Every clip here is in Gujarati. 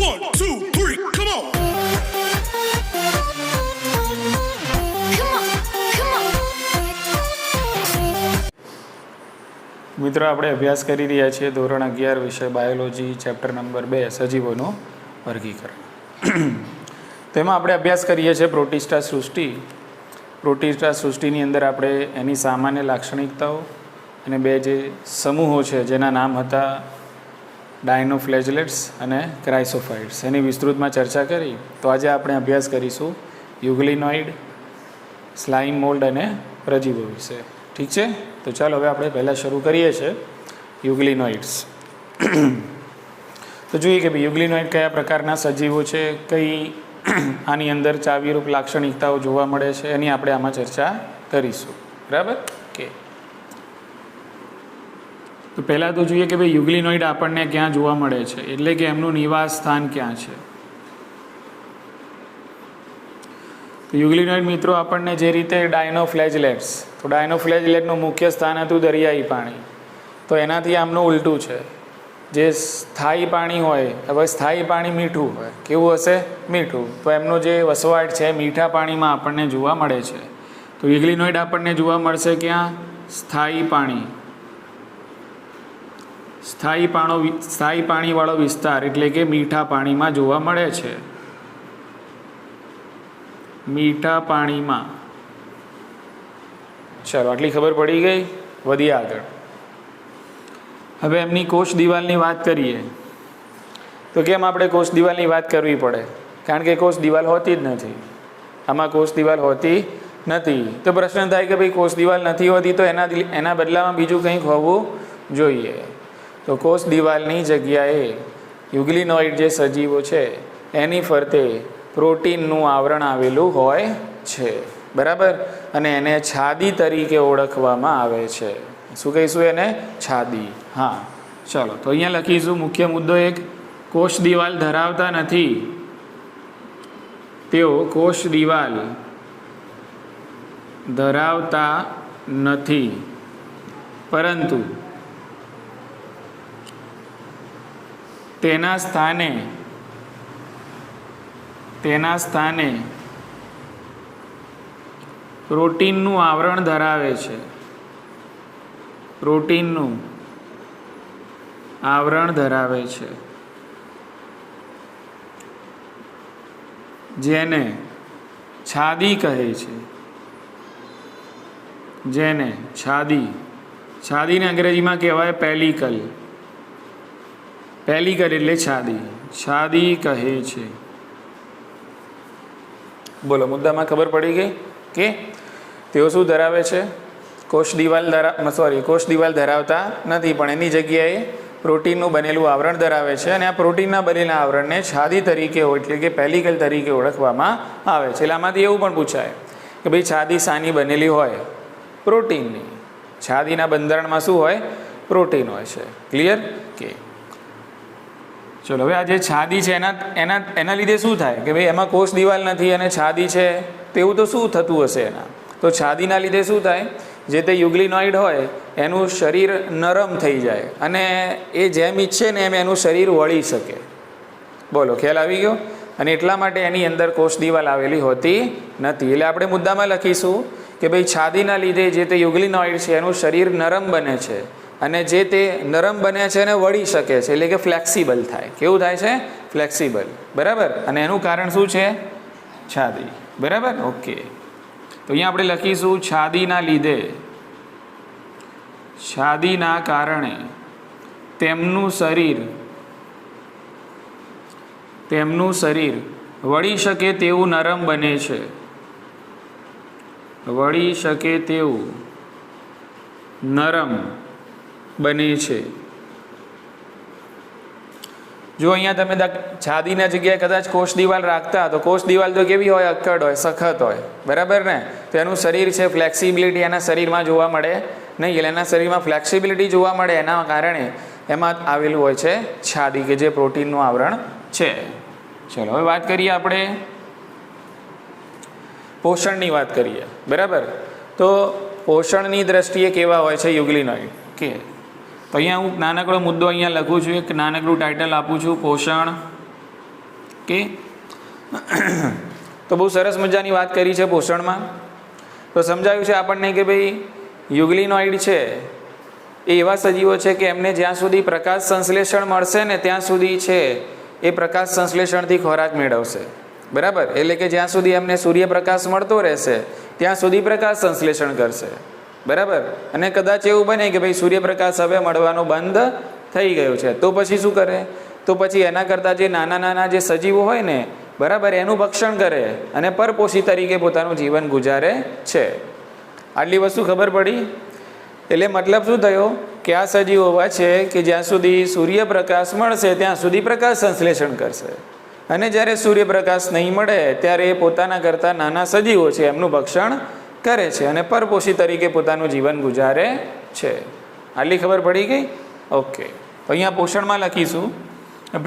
1, 2, 3, come on. મિત્રો આપણે અભ્યાસ કરી રહ્યા છીએ ધોરણ 11 વિષય બાયોલોજી ચેપ્ટર નંબર 2 સજીવોનું વર્ગીકરણ. તેમાં આપણે અભ્યાસ કરીએ છીએ પ્રોટિસ્ટા સૃષ્ટિ. પ્રોટિસ્ટા સૃષ્ટિની અંદર આપણે એની સામાન્ય લાક્ષણિકતાઓ અને બે જે સમૂહો છે જેના નામ હતા ડાયનોફ્લેજેલેટ્સ અને ક્રાઇસોફાઇટ્સ એની વિસ્તૃતમાં ચર્ચા કરી. તો આજે આપણે અભ્યાસ કરીશું યુગ્લિનોઇડ, સ્લાઇમ મોલ્ડ અને પ્રજીવો વિશે. ઠીક છે, તો ચાલો હવે આપણે પહેલાં શરૂ કરીએ છીએ યુગ્લિનોઇડ્સ. તો જોઈએ કે ભાઈ યુગ્લિનોઇડ કયા પ્રકારના સજીવો છે, કઈ આની અંદર ચાવીરૂપ લાક્ષણિકતાઓ જોવા મળે છે, એની આપણે આમાં ચર્ચા કરીશું. બરાબર કે તો પહેલાં તો જોઈએ કે ભાઈ યુગ્લિનોઇડ આપણને ક્યાં જોવા મળે છે, એટલે કે એમનું નિવાસ સ્થાન ક્યાં છે. તો યુગ્લિનોઇડ મિત્રો આપણને જે રીતે ડાયનોફ્લેજેલેટ્સ, તો ડાયનોફ્લેજેલેટનું મુખ્ય સ્થાન હતું દરિયાઈ પાણી, તો એનાથી આમનું ઉલટું છે. જે સ્થાયી પાણી હોય, હવે સ્થાયી પાણી મીઠું હોય, કેવું હશે? મીઠું. તો એમનો જે વસવાટ છે મીઠા પાણીમાં આપણને જોવા મળે છે. તો યુગ્લિનોઇડ આપણને જોવા મળશે ક્યાં? સ્થાયી પાણી, સ્થાયી પાણીવાળો વિસ્તાર એટલે કે મીઠા પાણીમાં જોવા મળે છે. મીઠા પાણીમાં. ચાલો આટલી ખબર પડી ગઈ. વધીએ આગળ. હવે એમની કોષ દિવાલની વાત કરીએ. તો કેમ આપણે કોષ દિવાલની વાત કરવી પડે? કારણ કે કોષ દિવાલ હોતી જ નથી. આમાં કોષ દિવાલ હોતી નથી. તો પ્રશ્ન થાય કે ભાઈ કોષ દિવાલ નથી હોતી તો એના બદલામાં બીજું કંઈક હોવું જોઈએ. તો કોષ દિવાલની જગ્યાએ યુગ્લિનોઇડ જે સજીવો છે એની ફરતે પ્રોટીનનું આવરણ આવેલું હોય છે. બરાબર, અને એને છાદી તરીકે ઓળખવામાં આવે છે. શું કહીશું એને? છાદી. હા, ચાલો તો અહીંયા લખીશું મુખ્ય મુદ્દો એક, કોષ દિવાલ ધરાવતા નથી. તેઓ કોષ દિવાલ ધરાવતા નથી, પરંતુ તેના સ્થાને પ્રોટીનનું આવરણ ધરાવે છે. પ્રોટીનનું આવરણ ધરાવે છે, જેને છાદી કહે છે. જેને છાદીને અંગ્રેજીમાં કહેવાય પેલિકલ. પેલિકલ એટલે છાદી કહે છે. બોલો, મુદ્દામાં ખબર પડી ગઈ કે તેઓ શું ધરાવે છે? કોષ દિવાલ ધરાવતા નથી, પણ એની જગ્યાએ પ્રોટીનનું બનેલું આવરણ ધરાવે છે. અને આ પ્રોટીનના બનેલા આવરણને છાદી તરીકે એટલે કે પેલિકલ તરીકે ઓળખવામાં આવે છે. એટલે આમાંથી એવું પણ પૂછાય કે ભાઈ છાદી શાની બનેલી હોય? પ્રોટીનની. છાદીના બંધારણમાં શું હોય? પ્રોટીન હોય છે. ક્લિયર કે? ચલો, હવે આ જે છાદી છે એના લીધે શું થાય કે ભાઈ એમાં કોષ દિવાલ નથી અને છાદી છે, તેવું તો શું થતું હશે એના? તો છાદીના લીધે શું થાય? જે તે યુગ્લિનોઇડ હોય એનું શરીર નરમ થઈ જાય અને એ જેમ ઈચ્છે ને એમ એનું શરીર વળી શકે. બોલો, ખ્યાલ આવી ગયો? અને એટલા માટે એની અંદર કોષ દિવાલ આવેલી હોતી નથી. એટલે આપણે મુદ્દામાં લખીશું કે ભાઈ છાદીના લીધે જે તે યુગ્લિનોઇડ છે એનું શરીર નરમ બને છે, અને જે તે નરમ બને છે એને વળી શકે છે, એટલે કે ફ્લેક્સિબલ થાય. કેવું થાય છે? ફ્લેક્સિબલ. બરાબર, અને એનું કારણ શું છે? છાદી. બરાબર, ઓકે. તો અહીંયા આપણે લખીશું છાદીના કારણે તેમનું શરીર વળી શકે તેવું નરમ બને છે. વળી શકે તેવું નરમ બને છે. જો અહીંયા તમે છાદીના જગ્યાએ કદાચ કોષ દિવાલ રાખતા તો કોષ દિવાલ તો કેવી હોય? અક્કડ હોય, સખત હોય. બરાબર ને? તો એનું શરીર છે, ફ્લેક્સિબિલિટી એના શરીરમાં જોવા મળે નહીં. એટલે એના શરીરમાં ફ્લેક્સિબિલિટી જોવા મળે એના કારણે એમાં આવેલું હોય છે છાદી, કે જે પ્રોટીનનું આવરણ છે. ચલો હવે વાત કરીએ આપણે પોષણની વાત કરીએ. બરાબર, તો પોષણની દ્રષ્ટિએ કેવા હોય છે યુગ્લિનોઇડ? કે તો અહીંયા હું નાનકડો મુદ્દો અહીંયા લખું છું, એક નાનકડું ટાઇટલ આપું છું, પોષણ કે તો બહુ સરસ મજાની વાત કરી છે પોષણમાં. તો સમજાયું છે આપણને કે ભાઈ યુગ્લિનોઇડ છે એ એવા સજીવો છે કે એમને જ્યાં સુધી પ્રકાશ સંશ્લેષણ મળશે ને ત્યાં સુધી છે એ પ્રકાશ સંશ્લેષણથી ખોરાક મેળવશે. બરાબર, એટલે કે જ્યાં સુધી એમને સૂર્યપ્રકાશ મળતો રહેશે ત્યાં સુધી પ્રકાશ સંશ્લેષણ કરશે. બરાબર, અને કદાચ એવું બને કે ભાઈ સૂર્યપ્રકાશ હવે મળવાનો બંધ થઈ ગયો છે તો પછી શું કરે? તો પછી એના કરતાં જે નાના નાના જે સજીવો હોય ને, બરાબર, એનું ભક્ષણ કરે અને પરપોષી તરીકે પોતાનું જીવન ગુજારે છે. આટલી વસ્તુ ખબર પડી? એટલે મતલબ શું થયો કે આ સજીવો એવા છે કે જ્યાં સુધી સૂર્યપ્રકાશ મળશે ત્યાં સુધી પ્રકાશ સંશ્લેષણ કરશે, અને જ્યારે સૂર્યપ્રકાશ નહીં મળે ત્યારે એ પોતાના કરતાં નાના સજીવો છે એમનું ભક્ષણ કરે છે અને પરપોષી તરીકે પોતાનું જીવન ગુજારે છે. આટલી ખબર પડી ગઈ? ઓકે. તો અહીંયા પોષણમાં લખીશું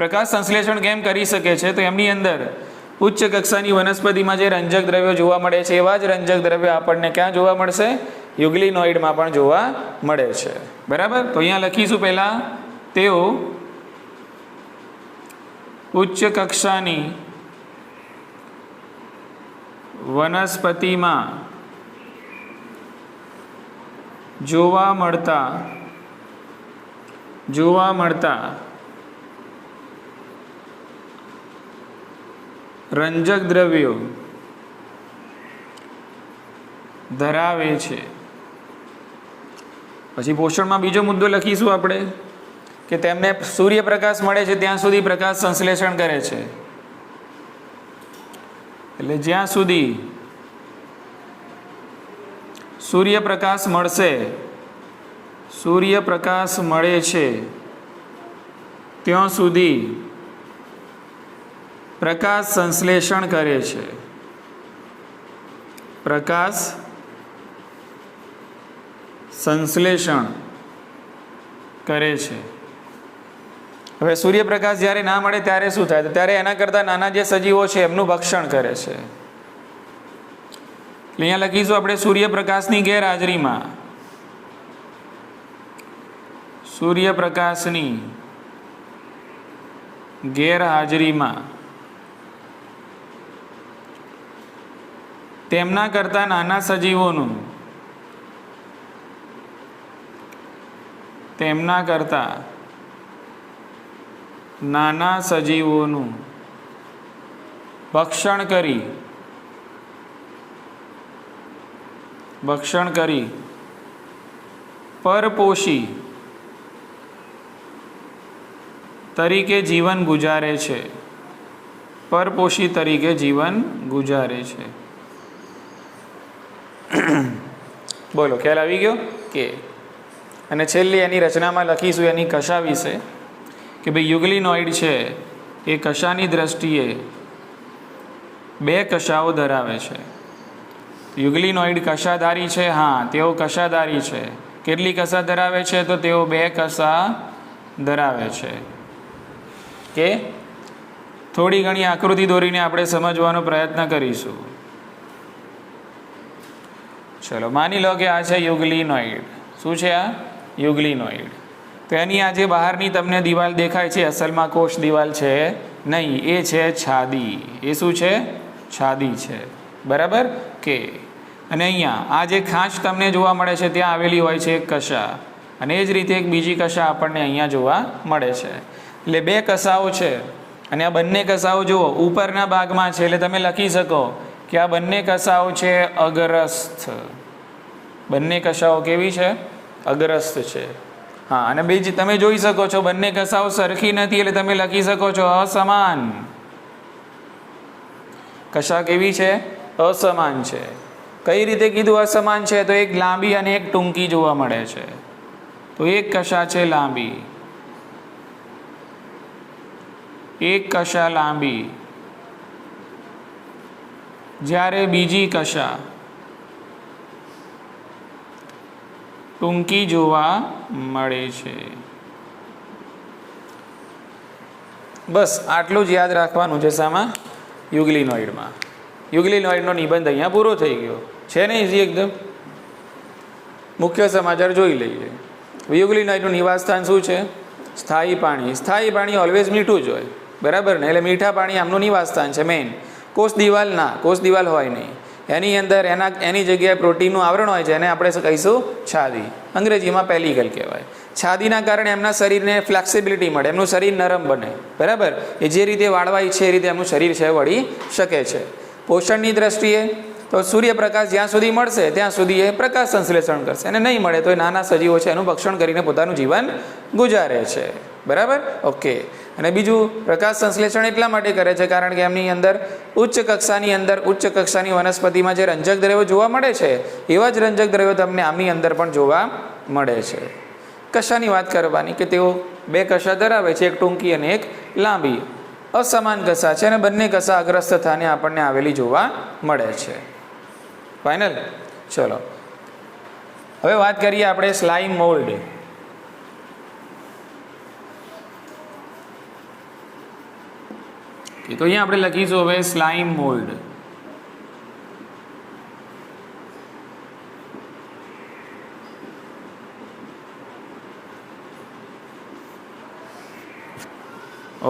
પ્રકાશ સંશ્લેષણ કેમ કરી શકે છે. તો એમની અંદર ઉચ્ચ કક્ષાની વનસ્પતિમાં જે રંજક દ્રવ્યો જોવા મળે છે એવા જ રંજક દ્રવ્યો આપણને ક્યાં જોવા મળશે? યુગ્લિનોઇડમાં પણ જોવા મળે છે. બરાબર, તો અહીંયા લખીશું પહેલાં તેઓ ઉચ્ચ કક્ષાની વનસ્પતિમાં જોવા મળતા રંજક દ્રવ્યો ધરાવે છે. પછી પોષણમાં બીજો મુદ્દો લખીશું આપણે કે તેમને સૂર્યપ્રકાશ મળે છે ત્યાં સુધી પ્રકાશ સંશ્લેષણ કરે છે. એટલે જ્યાં સુધી સૂર્યપ્રકાશ મળે છે ત્યાં સુધી પ્રકાશ સંશ્લેષણ કરે છે. પ્રકાશ સંશ્લેષણ કરે છે. હવે સૂર્યપ્રકાશ જ્યારે ના મળે ત્યારે શું થાય? ત્યારે એના કરતાં નાના જે સજીવો છે એમનું ભક્ષણ કરે છે. એટલે અહીંયા લખીશું આપણે સૂર્યપ્રકાશની ગેરહાજરીમાં તેમના કરતાં નાના સજીવોનું ભક્ષણ કરી પરપોષી તરીકે જીવન ગુજારે છે. બોલો, ખ્યાલ આવી ગયો કે? અને છેલ્લી એની રચનામાં લખીશું એની કશા વિશે કે ભાઈ યુગ્લિનોઇડ છે એ કશાની દ્રષ્ટિએ બે કશાઓ ધરાવે છે. યુગ્લિનોઇડ કશાધારી છે. હા, તેઓ કશાધારી છે. કેટલી કશા ધરાવે છે? તો તેઓ બે કશા ધરાવે છે. કે થોડી ઘણી આકૃતિ દોરીને આપણે સમજવાનો પ્રયત્ન કરીશું. ચલો, માની લો કે આ છે યુગ્લિનોઇડ. શું છે આ? યુગ્લિનોઇડ. તો એની આ જે બહારની તમને દિવાલ દેખાય છે અસલમાં કોષ દિવાલ છે નહીં, એ છે છાદી. એ શું છે? છાદી છે. બરાબર કે? અને અહીંયા આ જે ખાંચ તમને જોવા મળે છે ત્યાં આવેલી હોય છે એક કશા, અને એ જ રીતે એક બીજી કશા આપણને અહીંયા જોવા મળે છે. એટલે બે કશાઓ છે અને આ બંને કશાઓ જુઓ ઉપરના ભાગમાં છે, એટલે તમે લખી શકો કે આ બંને કશાઓ છે અગ્રસ્થ. બંને કશાઓ કેવી છે? અગ્રસ્થ છે. હા, અને બીજી તમે જોઈ શકો છો બંને કશાઓ સરખી નથી, એટલે તમે લખી શકો છો અસમાન. કશા કેવી છે? અસમાન છે. કઈ રીતે કીધું અસમાન છે? તો એક લાંબી અને એક ટૂંકી જોવા મળે છે. તો એક કશા છે લાંબી, એક કશા લાંબી, જ્યારે બીજી કશા ટૂંકી જોવા મળે છે. બસ આટલું જ યાદ રાખવાનું છે. શામાં? યુગ્લિનોઇડમાં. યુગ્લિનોઇડનો નિબંધ અહીંયા પૂરો થઈ ગયો છે ને? ઇઝી એકદમ. મુખ્ય સમાચાર જોઈ લઈએ. યુગ્લિનોઇડનું નિવાસસ્થાન શું છે? સ્થાયી પાણી. સ્થાયી પાણી ઓલવેઝ મીઠું જ હોય. બરાબર ને? એટલે મીઠા પાણી આમનું નિવાસસ્થાન છે મેઇન. કોષ દિવાલ ના, કોષ દિવાલ હોય નહીં, એની અંદર એની જગ્યાએ પ્રોટીનનું આવરણ હોય છે, એને આપણે કહીશું છાદી, અંગ્રેજીમાં પેલિકલ કહેવાય. છાદીના કારણે એમના શરીરને ફ્લેક્સિબિલિટી મળે, એમનું શરીર નરમ બને, બરાબર? એ જે રીતે વાળવા ઈચ્છે એ રીતે એમનું શરીર છે વળી શકે છે. પોષણની દ્રષ્ટિએ તો સૂર્યપ્રકાશ જ્યાં સુધી મળશે ત્યાં સુધી એ પ્રકાશ સંશ્લેષણ કરશે, અને નહીં મળે તો એ નાના સજીવો છે એનું ભક્ષણ કરીને પોતાનું જીવન ગુજારે છે, બરાબર? ઓકે. અને બીજું, પ્રકાશ સંશ્લેષણ એટલા માટે કરે છે કારણ કે એમની અંદર ઉચ્ચ કક્ષાની વનસ્પતિમાં જે રંજક દ્રવ્યો જોવા મળે છે એવા જ રંજક દ્રવ્યો તમને આમની અંદર પણ જોવા મળે છે. કશાની વાત કરવાની કે તેઓ બે કશા ધરાવે છે, એક ટૂંકી અને એક લાંબી, અસમાન કશા છે, અને બંને કશા અગ્રસ્ત સ્થાને આપણને આવેલી જોવા મળે છે. ફાઇનલ. ચલો હવે વાત કરીએ આપણે સ્લાઇમ મોલ્ડ. તો અહીંયા આપણે લખીશું હવે સ્લાઇમ મોલ્ડ.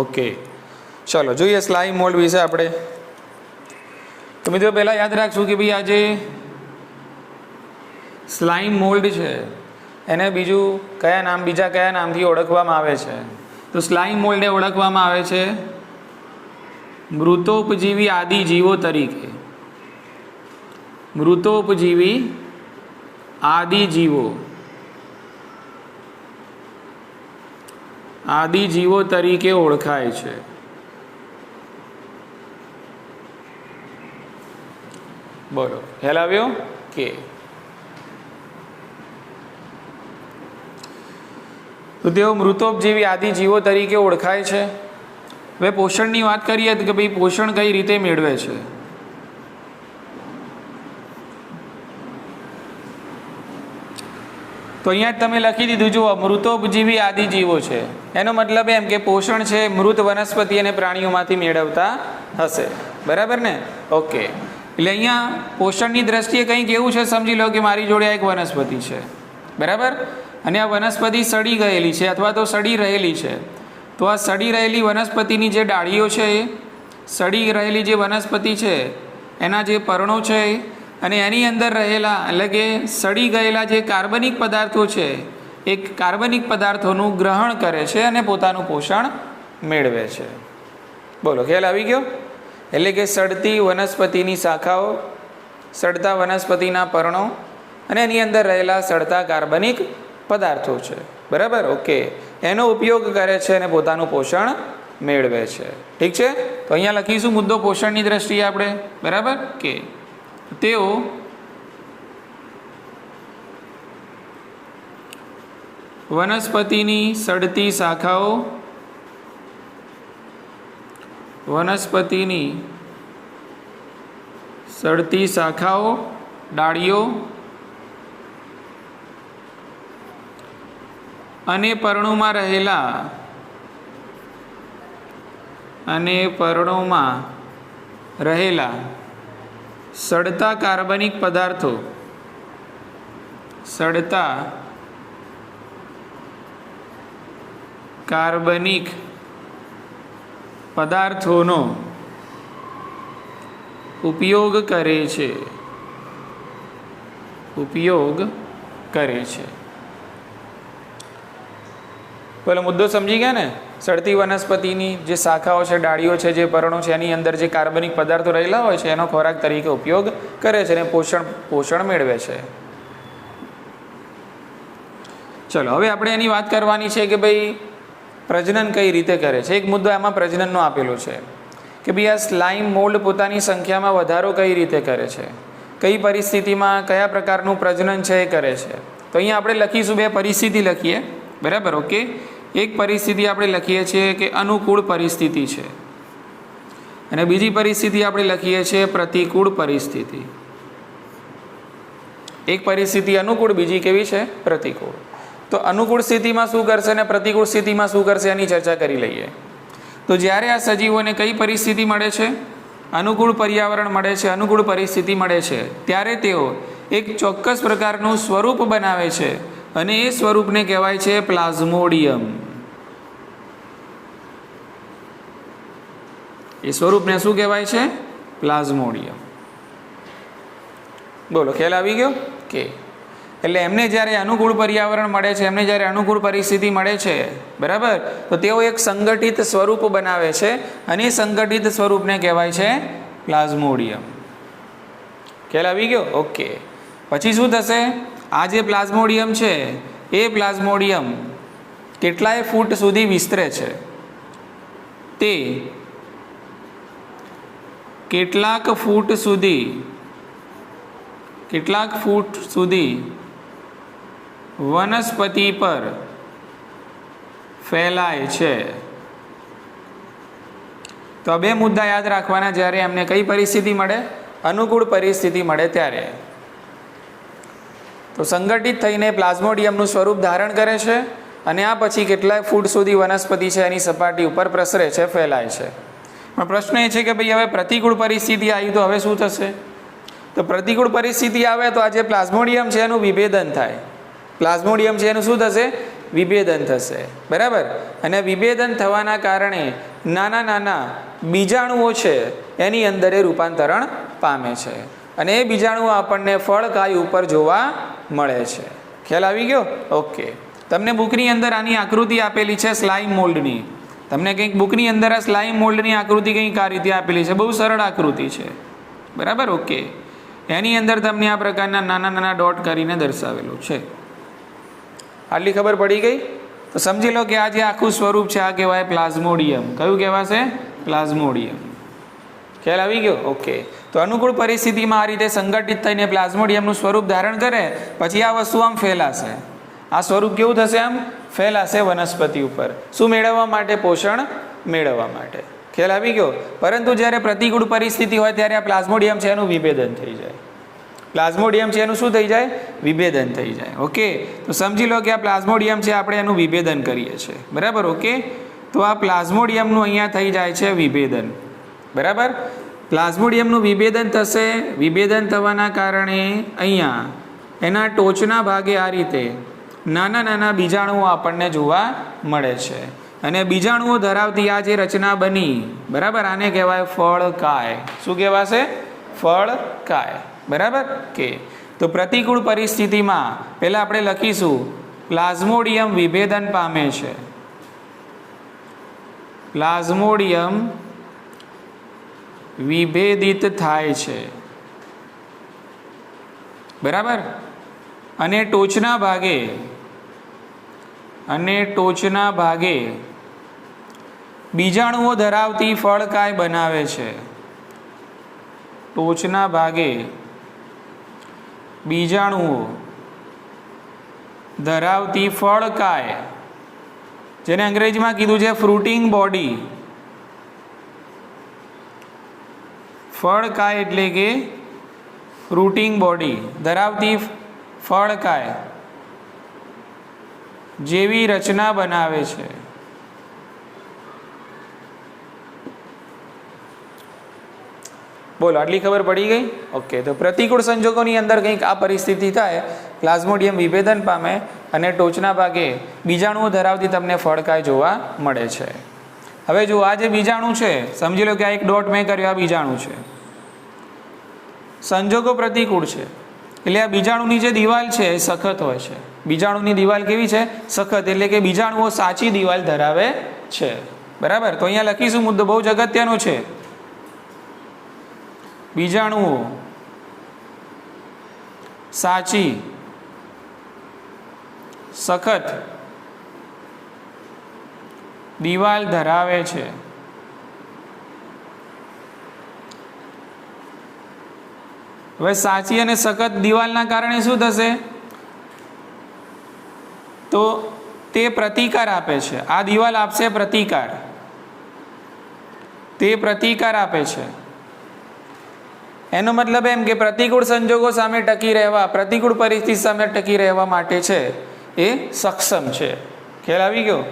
ઓકે, ચલો જોઈએ સ્લાઇમ મોલ્ડ વિશે આપણે. તો મિત્રો પહેલાં યાદ રાખશું કે ભાઈ આ જે સ્લાઇમ મોલ્ડ છે એને બીજા કયા નામથી ઓળખવામાં આવે છે? તો સ્લાઇમ મોલ્ડને ઓળખવામાં આવે છે મૃતોપજીવી આદિ જીવો તરીકે. મૃતોપજીવી આદિ જીવો તરીકે ઓળખાય છે. બોલો, ખ્યાલ આવ્યો કે? તો તેઓ મૃતોપજીવી આદિ જીવો તરીકે ઓળખાય છે. હવે પોષણની વાત કરીએ તો કે ભાઈ પોષણ કઈ રીતે મેળવે છે? તો અહીંયા તમે લખી દીધું, જુઓ, મૃતોપજીવી આદિ જીવો છે, એનો મતલબ એમ કે પોષણ છે મૃત વનસ્પતિ અને પ્રાણીઓમાંથી મેળવતા હશે, બરાબર ને? ઓકે. એટલે અહીંયા પોષણની દ્રષ્ટિએ કંઈક એવું છે, સમજી લો કે મારી જોડે એક વનસ્પતિ છે, બરાબર? અને આ વનસ્પતિ સડી ગયેલી છે અથવા તો સડી રહેલી છે. તો આ સડી રહેલી વનસ્પતિની જે ડાળીઓ છે, સડી રહેલી જે વનસ્પતિ છે એના જે પર્ણો છે અને એની અંદર રહેલા, એટલે કે સડી ગયેલા જે કાર્બનિક પદાર્થો છે એ કાર્બનિક પદાર્થોનું ગ્રહણ કરે છે અને પોતાનું પોષણ મેળવે છે. બોલો, ખ્યાલ આવી ગયો? એટલે કે સડતી વનસ્પતિની શાખાઓ, સડતા વનસ્પતિના પર્ણો અને એની અંદર રહેલા સડતા કાર્બનિક પદાર્થો છે, બરાબર? ઓકે. એનો ઉપયોગ કરે છે અને પોતાનું પોષણ મેળવે છે. ઠીક છે? તો અહીંયા લખીશું મુદ્દો પોષણની દ્રષ્ટિએ આપણે, બરાબર? કે તેઓ વનસ્પતિની સડતી શાખાઓ, ડાળીઓ અને પર્ણોમાં રહેલા સડતા કાર્બનિક પદાર્થોનો ઉપયોગ કરે છે. પેલો મુદ્દો સમજી ગયા ને? સડતી વનસ્પતિની જે શાખાઓ છે, ડાળીઓ છે, જે પર્ણો છે, એની અંદર જે કાર્બનિક પદાર્થો રહેલા હોય છે એનો ખોરાક તરીકે ઉપયોગ કરે છે અને પોષણ મેળવે છે. ચલો હવે આપણે એની વાત કરવાની છે કે ભાઈ પ્રજનન કઈ રીતે કરે છે. એક મુદ્દો એમાં પ્રજનનનો આપેલો છે કે ભાઈ આ સ્લાઇમ મોલ્ડ પોતાની સંખ્યામાં વધારો કઈ રીતે કરે છે, કઈ પરિસ્થિતિમાં કયા પ્રકારનું પ્રજનન છે એ કરે છે. તો અહીંયા આપણે લખીશું, બે પરિસ્થિતિ લખીએ, બરાબર? ઓકે. એક પરિસ્થિતિ આપણે લખીએ છીએ કે અનુકૂળ પરિસ્થિતિ છે અને બીજી પરિસ્થિતિ આપણે લખીએ છીએ પ્રતિકૂળ પરિસ્થિતિ. એક પરિસ્થિતિ અનુકૂળ, બીજી કેવી છે? પ્રતિકૂળ. તો અનુકૂળ સ્થિતિમાં શું કરશે અને પ્રતિકૂળ સ્થિતિમાં શું કરશે એની ચર્ચા કરી લઈએ. તો જ્યારે આ સજીવોને કઈ પરિસ્થિતિ મળે છે? અનુકૂળ પર્યાવરણ મળે છે, અનુકૂળ પરિસ્થિતિ મળે છે, ત્યારે તેઓ એક ચોક્કસ પ્રકારનું સ્વરૂપ બનાવે છે અને એ સ્વરૂપને કહેવાય છે પ્લાઝ્મોડિયમ. એ સ્વરૂપને શું કહેવાય છે? પ્લાઝ્મોડિયમ. બોલો, ખ્યાલ આવી ગયો કે એટલે એમને જ્યારે અનુકૂળ પર્યાવરણ મળે છે, એમને જ્યારે અનુકૂળ પરિસ્થિતિ મળે છે, બરાબર, તો તેઓ એક સંગઠિત સ્વરૂપ બનાવે છે અને એ સંગઠિત સ્વરૂપને કહેવાય છે પ્લાઝ્મોડિયમ. ખ્યાલ આવી ગયો? ઓકે. પછી શું થશે? આ જે પ્લાઝ્મોડિયમ છે એ પ્લાઝ્મોડિયમ કેટલાય ફૂટ સુધી વિસ્તરે છે. તે કેટલાક ફૂટ સુધી વનસ્પતિ પર ફેલાય છે. તો આ બે મુદ્દા યાદ રાખવાના જ્યારે એમને કઈ પરિસ્થિતિ મળે? અનુકૂળ પરિસ્થિતિ મળે ત્યારે. તો સંગઠિત થઈને પ્લાઝ્મોડિયમનું સ્વરૂપ ધારણ કરે છે અને આ પછી કેટલાય ફૂટ સુધી વનસ્પતિ છે એની સપાટી ઉપર પ્રસરે છે, ફેલાય છે. પણ પ્રશ્ન એ છે કે ભાઈ હવે પ્રતિકૂળ પરિસ્થિતિ આવી તો હવે શું થશે? તો પ્રતિકૂળ પરિસ્થિતિ આવે તો આ જે પ્લાઝ્મોડિયમ છે એનું વિભેદન થાય. પ્લાઝ્મોડિયમ છે એનું શું થશે? વિભેદન થશે, બરાબર. અને વિભેદન થવાના કારણે નાના નાના બીજાણુઓ છે એની અંદર એ રૂપાંતરણ પામે છે અને એ બીજાણુઓ આપણને ફળકાય ઉપર જોવા મળે છે. ખ્યાલ આવી ગયો? ઓકે. તમને બુકની અંદર આની આકૃતિ આપેલી છે સ્લાઇમ મોલ્ડની. તમને કંઈક બુકની અંદર આ સ્લાઇમ મોલ્ડની આકૃતિ કંઈક આ રીતે આપેલી છે, બહુ સરળ આકૃતિ છે, બરાબર. ઓકે. એની અંદર તમને આ પ્રકારના નાના નાના ડોટ કરીને દર્શાવેલું છે. આટલી ખબર પડી ગઈ? તો સમજી લો કે આ જે આખું સ્વરૂપ છે આ કહેવાય પ્લાઝ્મોડિયમ. કયું કહેવાશે? પ્લાઝ્મોડિયમ. ખ્યાલ આવી ગયો? ઓકે. તો અનુકૂળ પરિસ્થિતિમાં આ રીતે સંગઠિત થઈને પ્લાઝ્મોડિયમનું સ્વરૂપ ધારણ કરે પછી આ વસ્તુ આમ ફેલાશે. આ સ્વરૂપ કેવું થશે? આમ ફેલાશે વનસ્પતિ ઉપર. શું મેળવવા માટે? પોષણ મેળવવા માટે. ખ્યાલ આવી ગયો? પરંતુ જ્યારે પ્રતિકૂળ પરિસ્થિતિ હોય ત્યારે આ પ્લાઝ્મોડિયમ છે એનું વિભેદન થઈ જાય. પ્લાઝ્મોડિયમ છે એનું શું થઈ જાય? વિભેદન થઈ જાય. ઓકે. તો સમજી લો કે આ પ્લાઝ્મોડિયમ છે, આપણે એનું વિભેદન કરીએ છીએ, બરાબર. ઓકે. તો આ પ્લાઝ્મોડિયમનું અહીંયા થઈ જાય છે વિભેદન, બરાબર. પ્લાઝ્મોડિયમનું વિભેદન થશે. વિભેદન થવાના કારણે અહીંયા એના ટોચના ભાગે આ રીતે નાના નાના બીજાણુઓ આપણને જોવા મળે છે અને બીજાણુઓ ધરાવતી આ જે રચના બની, બરાબર, આને કહેવાય ફળકાય. શું કહેવાશે? ફળકાય, બરાબર. કે તો પ્રતિકૂળ પરિસ્થિતિમાં પહેલાં આપણે લખીશું પ્લાઝ્મોડિયમ વિભેદન પામે છે. પ્લાઝ્મોડિયમ વિભેદિત થાય છે, બરાબર. અને ટોચના ભાગે બીજાણુઓ ધરાવતી ફળકાય બનાવે છે. ટોચના ભાગે બીજાણુઓ ધરાવતી ફળકાય, જેને અંગ્રેજીમાં કીધું છે ફ્રૂટિંગ બોડી. ફળકાય એટલે કે ફ્રૂટિંગ બોડી ધરાવતી ફળકાય જેવી રચના બનાવે છે. બોલો, આટલી ખબર પડી ગઈ? ઓકે. તો પ્રતિકૂળ સંજોગોની અંદર કંઈક આ પરિસ્થિતિ થાય, પ્લાઝ્મોડિયમ વિભેદન પામે અને ટોચના ભાગે બીજાણુઓ ધરાવતી તમને ફળકાય જોવા મળે છે. હવે જો આ જે બીજાણુ છે, સમજી લો કે આ એક ડોટ મેં કર્યો, આ બીજાણુ છે. સંજોગો પ્રતિકૂળ છે એટલે આ બીજાણુની જે દિવાલ છે એ સખત હોય છે. બીજાણુની દિવાલ કેવી છે? સખત. એટલે કે બીજાણુઓ સાચી દિવાલ ધરાવે છે, બરાબર. તો અહીંયા લખીશું મુદ્દો બહુ જ અગત્યનો છે. બીજાણુઓ સાચી સખત દિવાલ ધરાવે છે. હવે સાચી અને સખત દિવાલના કારણે શું થશે? તો તે પ્રતિકાર આપે છે. આ દિવાલ આપશે પ્રતિકાર. તે પ્રતિકાર આપે છે. એનો મતલબ એમ કે પ્રતિકૂળ સંજોગો સામે ટકી રહેવા, પ્રતિકૂળ પરિસ્થિતિ સામે ટકી રહેવા માટે છે એ સક્ષમ છે. ખ્યાલ આવી ગયો?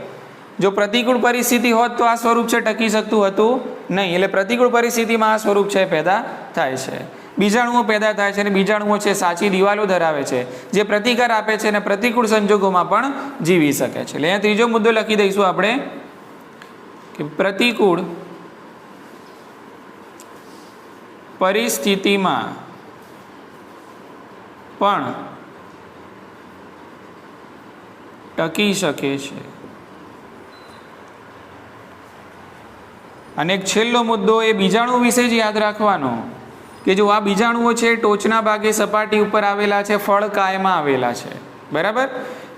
જો પ્રતિકૂળ પરિસ્થિતિ હોત તો આ સ્વરૂપ છે ટકી શકતું હતું નહીં. એટલે પ્રતિકૂળ પરિસ્થિતિમાં આ સ્વરૂપ છે પેદા થાય છે. બીજાણુઓ પેદા થાય છે અને બીજાણુઓ છે સાચી દિવાલો ધરાવે છે જે પ્રતિકાર આપે છે અને પ્રતિકૂળ સંજોગોમાં પણ જીવી શકે છે. એટલે અહીંયા ત્રીજો મુદ્દો લખી દઈશું આપણે કે પ્રતિકૂળ પરિસ્થિતિમાં પણ ટકી શકે છે. અને એક છેલ્લો મુદ્દો એ બીજાણુ વિશે જ યાદ રાખવાનો કે જો આ બીજાણુઓ છે ટોચના ભાગે સપાટી ઉપર આવેલા છે, ફળ કાયમાં આવેલા છે, બરાબર.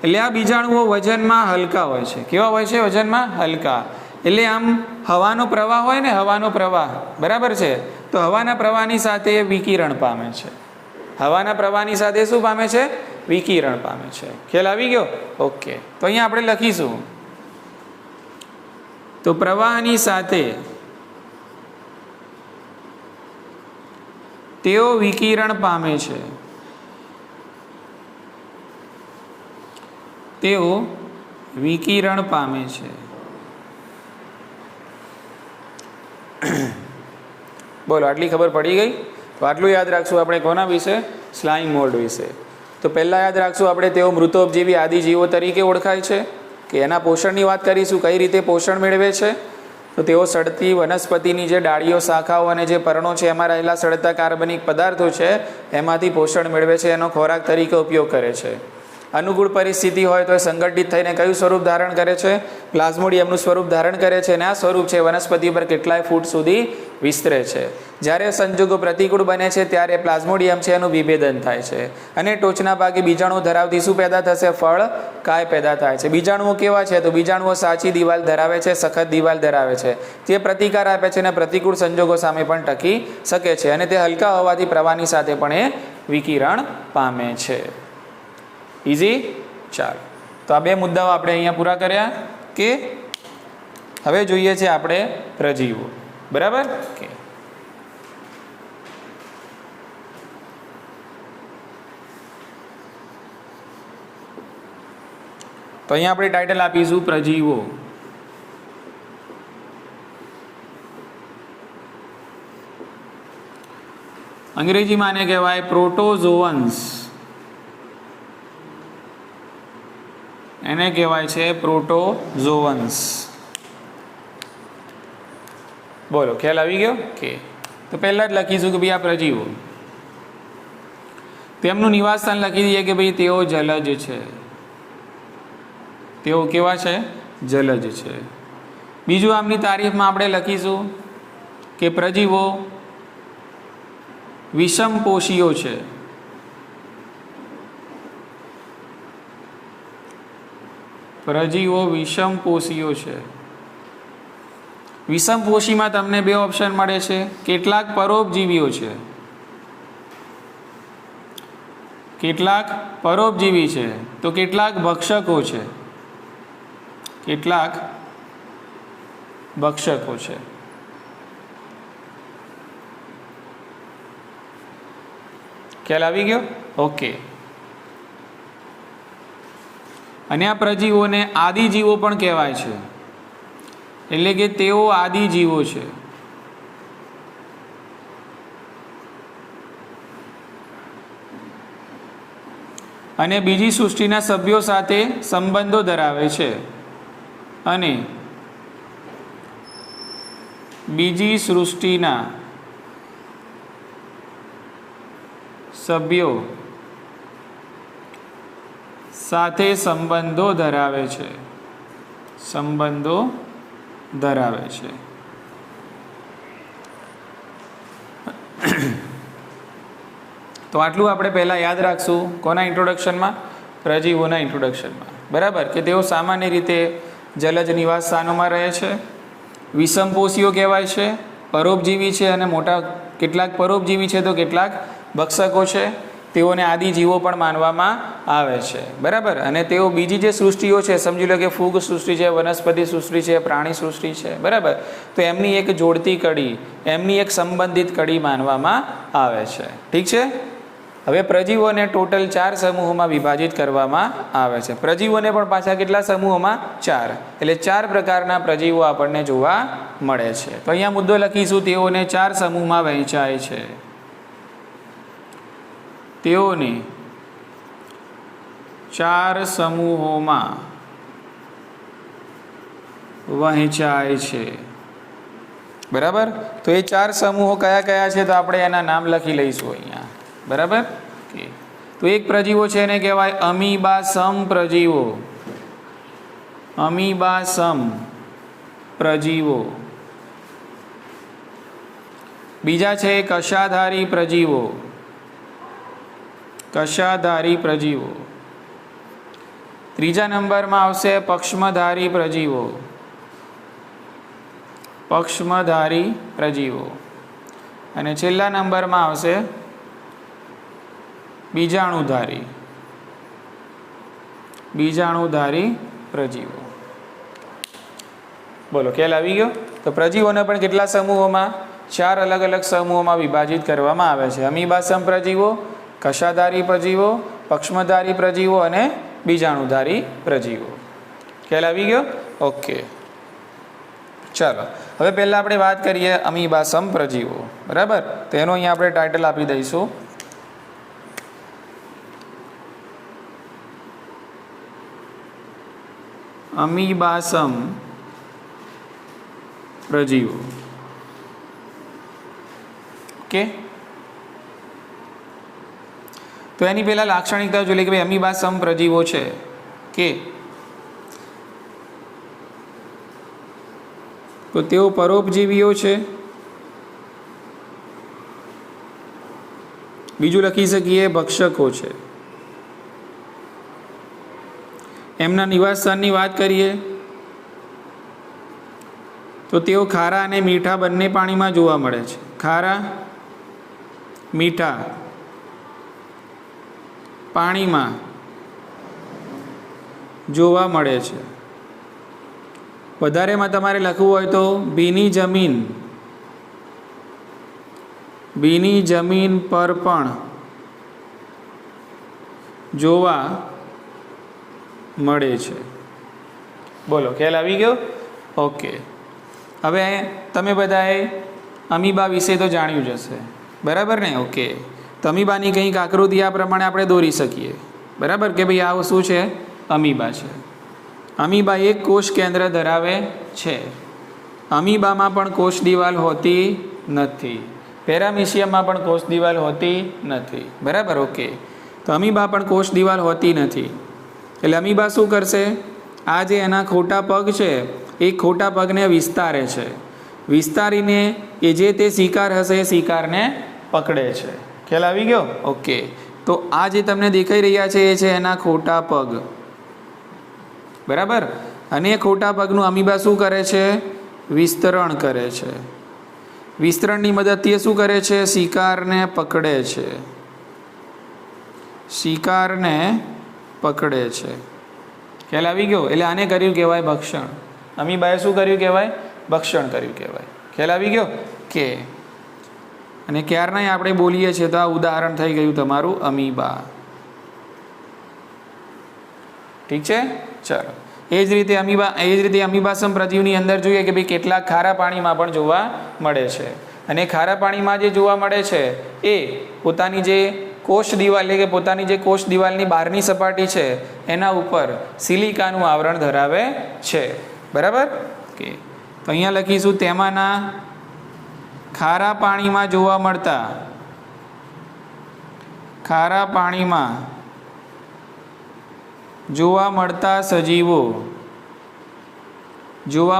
એટલે આ બીજાણુઓ વજનમાં હલકા હોય છે. કેવા હોય છે? વજનમાં હલકા. એટલે આમ હવાનો પ્રવાહ હોય ને, હવાનો પ્રવાહ, બરાબર છે, તો હવાના પ્રવાહની સાથે વિકિરણ પામે છે. હવાના પ્રવાહની સાથે શું પામે છે? વિકિરણ પામે છે. ખ્યાલ આવી ગયો? ઓકે. તો અહીંયા આપણે લખીશું, તો પ્રવાહની સાથે તેઓ વિકિરણ પામે છે. તેઓ વિકિરણ પામે છે. બોલો, આટલી ખબર પડી ગઈ? તો આટલું યાદ રાખશું આપણે કોના વિશે? સ્લાઇમ મોલ્ડ વિશે. તો પહેલાં યાદ રાખશું આપણે તેઓ મૃતોપજીવી આદિજીવો તરીકે ઓળખાય છે, કે એના પોષણની વાત કરીશું, કઈ રીતે પોષણ મેળવે છે. તો તેઓ સડતી વનસ્પતિની જે ડાળીઓ, શાખાઓ અને જે પર્ણો છે એમાં રહેલા સડતા કાર્બનિક પદાર્થો છે એમાંથી પોષણ મેળવે છે, એનો ખોરાક તરીકે ઉપયોગ કરે છે. અનુકૂળ પરિસ્થિતિ હોય તો એ સંગઠિત થઈને કયું સ્વરૂપ ધારણ કરે છે? પ્લાઝ્મોડિયમનું સ્વરૂપ ધારણ કરે છે, અને આ સ્વરૂપ છે વનસ્પતિ પર કેટલાય ફૂટ સુધી વિસ્તરે છે. જ્યારે સંજોગો પ્રતિકૂળ બને છે ત્યારે પ્લાઝ્મોડિયમ છે એનું વિભેદન થાય છે, અને ટોચના ભાગે બીજાણુ ધરાવતી શું પેદા થશે? ફળ કાય પેદા થાય છે. બીજાણુઓ કેવા છે? તો બીજાણુઓ સાચી દિવાલ ધરાવે છે, સખત દિવાલ ધરાવે છે, જે પ્રતિકાર આપે છે અને પ્રતિકૂળ સંજોગો સામે પણ ટકી શકે છે, અને તે હલકા હોવાથી પ્રવાહની સાથે પણ એ વિકિરણ પામે છે. ઇઝી? ચાલો, તો આ બે મુદ્દાઓ આપણે અહીંયા પૂરા કર્યા. કે હવે જોઈએ છે આપણે પ્રજીવો, બરાબર? કે તો અહીંયા આપણે ટાઇટલ આપીશું પ્રજીવો. અંગ્રેજીમાં આને કહેવાય પ્રોટોઝોઅન્સ. એને કહેવાય છે પ્રોટોઝોઅન્સ. બોલો, ખ્યાલ આવી ગયો? કે તો પહેલાં જ લખીશું કે ભાઈ આ પ્રજીવો, તેમનું નિવાસસ્થાન લખી દઈએ કે ભાઈ તેઓ જલજ છે. તેઓ કેવા છે? જલજ છે. બીજું આમની તારીફમાં આપણે લખીશું કે પ્રજીવો વિષમપોષીઓ છે. પ્રજીવો વિષમપોષીઓ છે. વિષમપોષીમાં તમને બે ઓપ્શન મળે છે. કેટલાક પરોપજીવીઓ છે, કેટલાક પરોપજીવી છે, તો કેટલાક ભક્ષકો છે. કેટલાક ભક્ષકો છે. ખ્યાલ આવી ગયો? ઓકે. અને આ પ્રજીવોને આદિજીવો પણ કહેવાય છે, એટલે કે તેઓ આદિજીવો છે. અને બીજી સૃષ્ટિના સભ્યો સાથે સંબંધો ધરાવે છે, અને બીજી સૃષ્ટિના સભ્યો સાથે સંબંધો ધરાવે છે. સંબંધો ધરાવે છે. તો આટલું આપણે પહેલાં યાદ રાખશું. કોના ઇન્ટ્રોડક્શનમાં? પ્રજીવોના ઇન્ટ્રોડક્શનમાં. બરાબર? કે તેઓ સામાન્ય રીતે જલજ નિવાસ સ્થાનોમાં રહે છે, વિષમપોષીઓ કહેવાય છે, પરોપજીવી છે, અને મોટા કેટલાક પરોપજીવી છે તો કેટલાક ભક્ષકો છે. તેઓને આદિજીવો પણ માનવામાં આવે છે. બરાબર? અને તેઓ બીજી જે સૃષ્ટિઓ છે, સમજી લો કે ફૂગ સૃષ્ટિ છે, વનસ્પતિ સૃષ્ટિ છે, પ્રાણી સૃષ્ટિ છે, બરાબર, તો એમની એક જોડતી કડી, એમની એક સંબંધિત કડી માનવામાં આવે છે. ઠીક છે? હવે પ્રજીવોને ટોટલ 4 સમૂહોમાં વિભાજિત કરવામાં આવે છે. પ્રજીવોને પણ પાછા કેટલા સમૂહોમાં? 4. એટલે 4 પ્રકારના પ્રજીવો આપણને જોવા મળે છે. તો અહીંયા મુદ્દો લખીશું, તેઓને 4 સમૂહમાં વહેંચાય છે. તેઓને 4 સમૂહોમાં વહેંચાય છે. બરાબર. તો એ 4 સમૂહો કયા કયા છે તો આપણે એના નામ લખી લઈશું અહીંયા. બરાબર. ઓકે. તો એક પ્રજીવો છે એને કહેવાય અમીબા સમ પ્રજીવો. અમીબા સમ પ્રજીવો. બીજા છે કશાધારી પ્રજીવો. કશાધારી પ્રજીવો. ત્રીજા નંબરમાં આવશે પક્ષમધારી પ્રજીવો. પક્ષમધારી પ્રજીવો. અને છેલ્લા નંબરમાં આવશે બીજાણુધારી. બીજાણુધારી પ્રજીવો. બોલો ખ્યાલ આવી ગયો. તો પ્રજીવોને પણ કેટલા સમૂહોમાં? 4 અલગ અલગ સમૂહોમાં વિભાજિત કરવામાં આવે છે. અમીબા સમ પ્રજીવો, કશાધારી પ્રજીવો, પક્ષમધારી પ્રજીવો અને બીજાણુધારી પ્રજીવો. ખ્યાલ આવી ગયો. ઓકે, ચાલો હવે પહેલાં આપણે વાત કરીએ અમીબા સમ પ્રજીવો. બરાબર. તો એનો અહીંયા આપણે ટાઇટલ આપી દઈશું અમીબા સમ પ્રજીવો. ઓકે. તો એની પહેલાં લાક્ષણિકતા જોઈ લે કે ભાઈ અમીબા સમ પ્રજીવો છે કે તો તેઓ પરોપજીવીઓ છે. બીજું લખી શકીએ ભક્ષકો છે. એમના નિવાસ સ્થાનની વાત કરીએ તો તેઓ ખારા અને મીઠા બંને પાણીમાં જોવા મળે છે. ખારા મીઠા પાણીમાં જોવા મળે છે. વધારેમાં તમારે લખવું હોય તો ભીની જમીન પર પણ જોવા મળે છે. બોલો ખ્યાલ આવી ગયો. ઓકે. હવે તમે બધાએ અમીબા વિશે તો જાણ્યું જ હશે. બરાબર ને. ઓકે. તો અમીબાની કંઈક આકૃતિ આ પ્રમાણે આપણે દોરી શકીએ. બરાબર કે ભાઈ આ શું છે? અમીબા છે. અમીબા એક કોષ કેન્દ્ર ધરાવે છે. અમીબામાં પણ કોષ દિવાલ હોતી નથી. પેરામિશિયમમાં પણ કોષ દિવાલ હોતી નથી. બરાબર. ઓકે. તો અમીબા પણ કોષ દિવાલ હોતી નથી. એટલે અમીબા શું કરશે? આ જે એના ખોટા પગ છે એ ખોટા પગને વિસ્તારે છે. વિસ્તારીને એ જે તે શિકાર હશે એ શિકારને પકડે છે. ખ્યાલ આવી ગયો. ઓકે. તો આ જે તમને દેખાઈ રહ્યા છે એ છે એના ખોટા પગ. બરાબર. અને એ ખોટા પગનું અમીબા શું કરે છે? વિસ્તરણ કરે છે. વિસ્તરણની મદદથી શું કરે છે? શિકારને પકડે છે. શિકારને પકડે છે. ખ્યાલ આવી ગયો. એટલે આને કર્યું કહેવાય ભક્ષણ. અમીબાએ શું કર્યું કહેવાય? ભક્ષણ કર્યું કહેવાય. ખ્યાલ આવી ગયો કે અને ક્યારના આપણે બોલીએ છીએ તો આ ઉદાહરણ થઈ ગયું તમારું અમીબા. ઠીક છે. ચાલો એ જ રીતે અમીબા સમ પ્રજીવની અંદર જોઈએ કે ભાઈ કેટલાક ખારા પાણીમાં પણ જોવા મળે છે. અને ખારા પાણીમાં જે જોવા મળે છે એ પોતાની જે કોષ દિવાલ એટલે કે પોતાની જે કોષ દિવાલની બહારની સપાટી છે એના ઉપર સિલિકાનું આવરણ ધરાવે છે. બરાબર. ઓકે. તો અહીંયા લખીશું તેમાંના ખારા પાણીમાં જોવા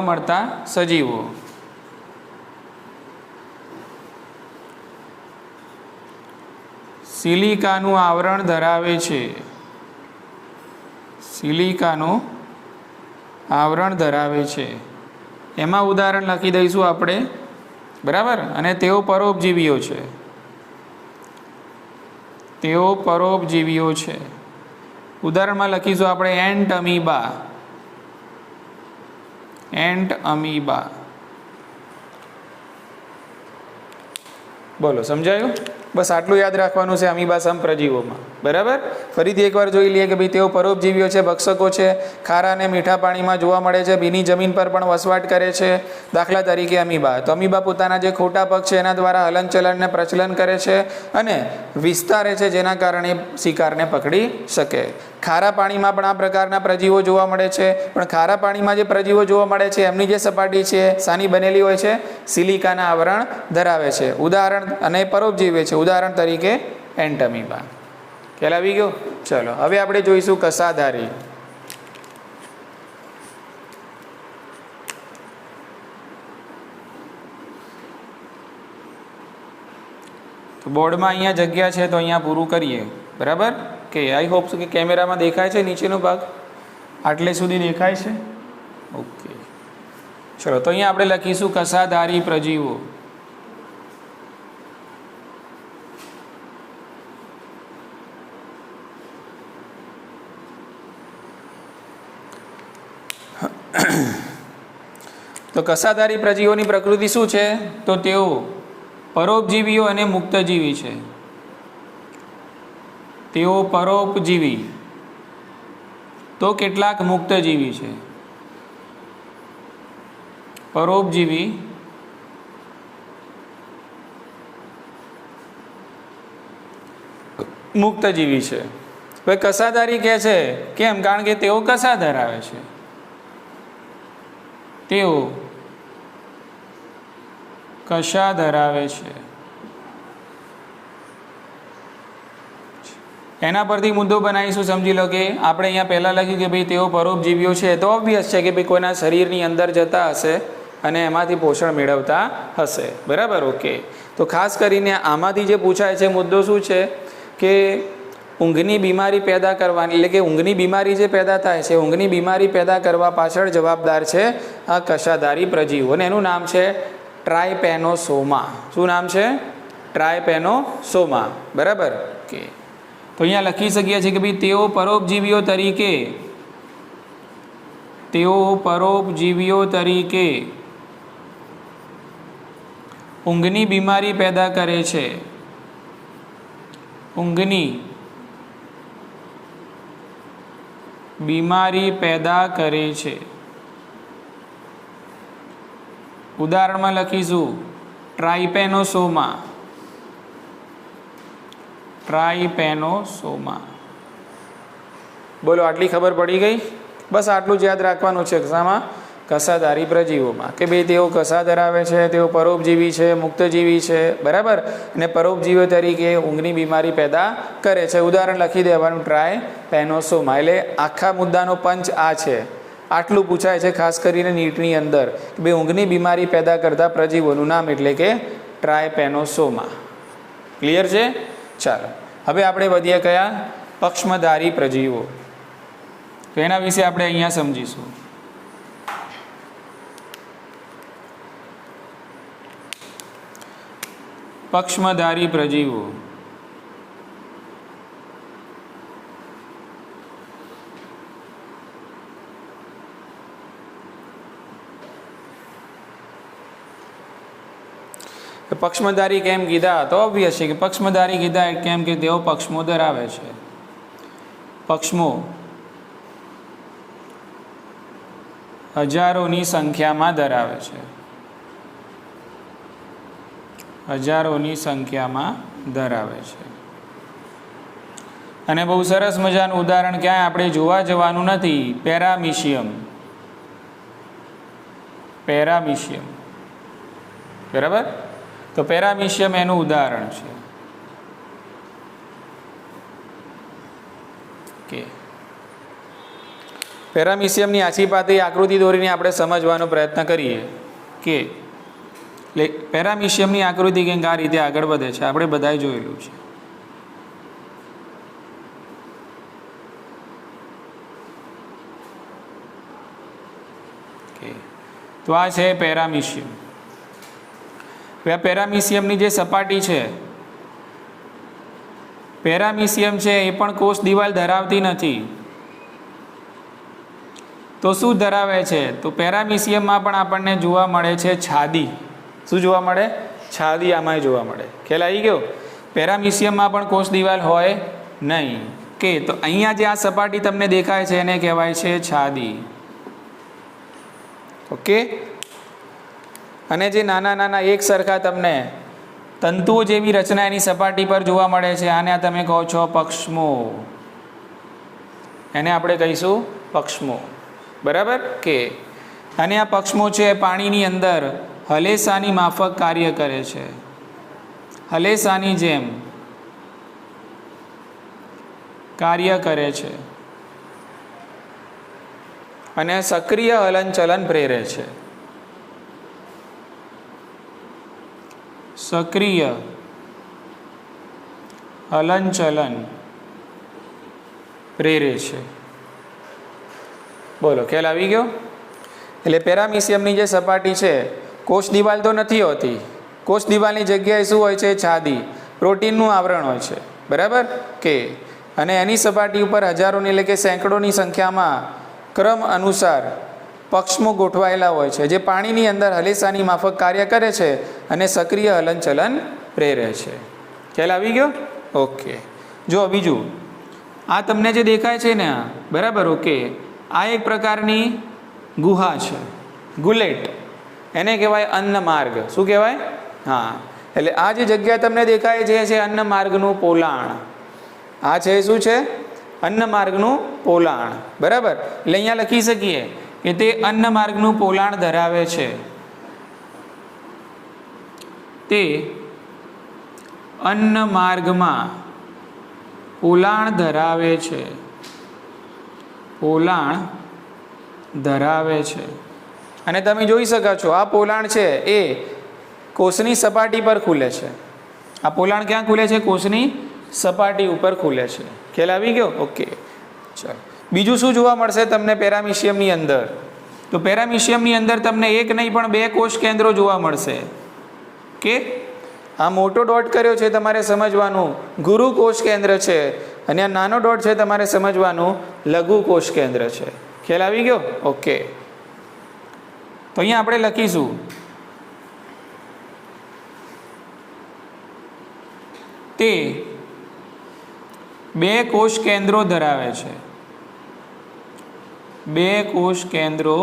મળતા સજીવો સિલિકાનું આવરણ ધરાવે છે. સિલિકાનું આવરણ ધરાવે છે. એમાં ઉદાહરણ લખી દઈશું આપણે. બરાબર. અને તેઓ પરોપજીવીઓ છે. તેઓ પરોપજીવીઓ છે. ઉદાહરણમાં લખીશું આપણે એન્ટ અમીબા. Ant amoeba. બોલો સમજાયું? બસ આટલું યાદ રાખવાનું છે અમીબા સમ પ્રજીવોમાં. બરાબર. ફરીથી એકવાર જોઈ લઈએ કે ભાઈ તેઓ પરોપજીવીઓ છે, ભક્ષકો છે, ખારા અને મીઠા પાણીમાં જોવા મળે છે, ભીની જમીન પર પણ વસવાટ કરે છે. દાખલા તરીકે અમીબા. તો અમીબા પોતાના જે ખોટા પગ છે એના દ્વારા હલનચલનને પ્રચલન કરે છે અને વિસ્તારે છે જેના કારણે શિકારને પકડી શકે. ખારા પાણીમાં પણ આ પ્રકારના પ્રજીવો જોવા મળે છે, પણ ખારા પાણીમાં જે પ્રજીવો જોવા મળે છે એમની જે સપાટી છે શાની બનેલી હોય છે? સિલિકાના આવરણ ધરાવે છે. ઉદાહરણ અને પરોપજીવી છે, ઉદાહરણ તરીકે એન્ટમીબા. ખ્યાલ આવી ગયો? ચલો હવે આપણે જોઈશું કસાધારી. તો બોર્ડમાં અહીંયા જગ્યા છે તો અહીંયા પૂરું કરીએ. બરાબર કે આઈ હોપ કે કેમેરામાં દેખાય છે નીચેનો ભાગ? આટલે સુધી દેખાય છે? ઓકે ચલો તો અહીંયા આપણે લખીશું કસાધારી પ્રજીવો. તો કસાધારી પ્રજીવોની પ્રકૃતિ શું છે? તો તેઓ પરોપજીવીઓ અને મુક્તજીવી છે. તેઓ પરોપજીવી તો કેટલાક મુક્તજીવી છે. પરોપજીવી મુક્તજીવી છે. હવે કસાધારી કહે છે કેમ? કારણ કે તેઓ કસા ધરાવે છે. તેઓ કશા ધરાવે છે. એના પરથી મુદ્દો બનાવીશું. સમજી લો કે આપણે અહીંયા પહેલાં લખ્યું કે ભાઈ તેઓ પરોપજીવીઓ છે, તો ઓબ્વિયસ છે કે ભાઈ કોઈના શરીરની અંદર જતા હશે અને એમાંથી પોષણ મેળવતા હશે. બરાબર? ઓકે. તો ખાસ કરીને આમાંથી જે પૂછાય છે મુદ્દો શું છે કે ઊંઘની બીમારી પેદા કરવાની, એટલે કે ઊંઘની બીમારી જે પેદા થાય છે, ઊંઘની બીમારી પેદા કરવા પાછળ જવાબદાર છે આ કશાધારી પ્રજીવો, અને એનું નામ છે ટ્રાયપેનોસોમા. શું નામ છે? ટ્રાયપેનોસોમા. બરાબર? ઓકે. તો અહીંયા લખી શકીએ છીએ કે ભાઈ તેઓ પરોપજીવીઓ તરીકે ઊંઘની બીમારી પેદા કરે છે. ઊંઘની બીમારી પેદા કરે છે. ઉદાહરણમાં લખીશું ટ્રાયપેનોસોમા. ટ્રાયપેનોસોમા. બોલો, આટલી ખબર પડી ગઈ? બસ આટલું જ યાદ રાખવાનું છે કસામાં, કસાધારી પ્રજીવોમાં, કે ભાઈ તેઓ કસા ધરાવે છે, તેઓ પરોપજીવી છે, મુક્તજીવી છે. બરાબર? અને પરોપજીવીઓ તરીકે ઊંઘની બીમારી પેદા કરે છે. ઉદાહરણ લખી દેવાનું ટ્રાયપેનોસોમા. એટલે આખા મુદ્દાનો પંચ આ છે. આટલું પૂછાય છે ખાસ કરીને નીટની અંદર કે ભાઈ ઊંઘની બીમારી પેદા કરતા પ્રજીવોનું નામ એટલે કે ટ્રાયપેનોસોમા. ક્લિયર છે? ચાલો હવે આપણે વધીએ કયા? પક્ષમધારી પ્રજીવો. તો એના વિશે આપણે અહીંયા સમજીશું. પક્ષમધારી પ્રજીવો. પક્ષમધારી કેમ કીધા? તો ઓબ્વિયસ છે કે પક્ષમધારી કીધા કેમ કે તેઓ પક્ષમો ધરાવે છે. પક્ષમો હજારોની સંખ્યામાં ધરાવે છે. હજારોની સંખ્યામાં ધરાવે છે. અને બહુ સરસ મજાનું ઉદાહરણ ક્યાંય આપણે જોવા જવાનું નથી. પેરામીશિયમ. પેરામીશિયમ. બરાબર? તો પેરામીશિયમ એનું ઉદાહરણ છે. કે પેરામીશિયમની આછી પાતળી આકૃતિ દોરીને આપણે સમજવાનો પ્રયત્ન કરીએ કે પેરામીશિયમની આકૃતિ કંઈક આ રીતે આગળ વધે છે. આપણે બધાએ જોયેલું છે. તો આ છે પેરામીશિયમ. આ પેરામીશિયમની જે સપાટી છે, પેરામીશિયમ છે એ પણ કોષ દિવાલ ધરાવતી નથી. તો શું ધરાવે છે? તો પેરામીશિયમમાં પણ આપણને જોવા મળે છે છાદી. શું જોવા મળે? છાદી આમાંય જોવા મળે. ખ્યાલ આવી ગયો? પેરામીશિયમમાં પણ કોષ દિવાલ હોય નહીં. કે તો અહીંયા જે આ સપાટી તમને દેખાય છે એને કહેવાય છે છાદી. ઓકે. અને જે નાના નાના એક સરખા તમને તંતુઓ જેવી રચના એની સપાટી પર જોવા મળે છે, આને તમે કહો છો પક્ષમો. એને આપણે કહીશું પક્ષમો, બરાબર કે. અને આ પક્ષમો છે પાણીની અંદર હલેસાની માફક કાર્ય કરે છે, હલેસાની જેમ કાર્ય કરે છે અને સક્રિય હલનચલન પ્રેરે છે, સક્રિય હલનચલન પ્રેરે છે. બોલો ખ્યાલ આવી ગયો? એટલે પેરામિશિયમની જે સપાટી છે, કોષ દિવાલ તો નથી હોતી, કોષ દિવાલની જગ્યાએ શું હોય છે? છાદી, પ્રોટીનનું આવરણ હોય છે, બરાબર કે. અને એની સપાટી ઉપર હજારોની એટલે કે સેંકડોની સંખ્યામાં ક્રમ અનુસાર પક્ષમો ગોઠવાયેલા હોય છે, જે પાણીની અંદર હલેસાની માફક કાર્ય કરે છે અને સક્રિય હલનચલન પ્રેરે છે. ખ્યાલ આવી ગયો? ઓકે. જો બીજું આ તમને જે દેખાય છે ને, બરાબર ઓકે, આ એક પ્રકારની ગુહા છે, ગુલેટ, એને કહેવાય અન્ન માર્ગ. શું કહેવાય? હા, એટલે આ જે જગ્યા તમને દેખાય છે અન્ન માર્ગનું પોલાણ. આ છે શું છે? અન્ન માર્ગનું પોલાણ, બરાબર. એટલે અહીંયા લખી શકીએ કે તે અન્ન માર્ગનું પોલાણ ધરાવે છે, તે અન્ન માર્ગમાં પોલાણ ધરાવે છે, પોલાણ ધરાવે છે. અને તમે જોઈ શકો છો આ પોલાણ છે એ કોષની સપાટી પર ખુલે છે. આ પોલાણ ક્યાં ખુલે છે? કોષની સપાટી ઉપર ખુલે છે. ખ્યાલ આવી ગયો? ઓકે. ચાલો બીજું શું જોવા મળશે તમને પેરામિશિયમની અંદર? તો પેરામિશિયમની અંદર તમને એક નહીં પણ બે કોષ કેન્દ્રો જોવા મળશે. કે આ મોટો ડોટ કર્યો છે તમારે સમજવાનું ગુરુ કોષ કેન્દ્ર છે, અને આ નાનો ડોટ છે તમારે સમજવાનું લઘુ કોષ કેન્દ્ર છે. ખ્યાલ આવી ગયો? ઓકે. તો અહીંયા આપણે લખીશું તે બે કોષ કેન્દ્રો ધરાવે છે, બે કોષ કેન્દ્રો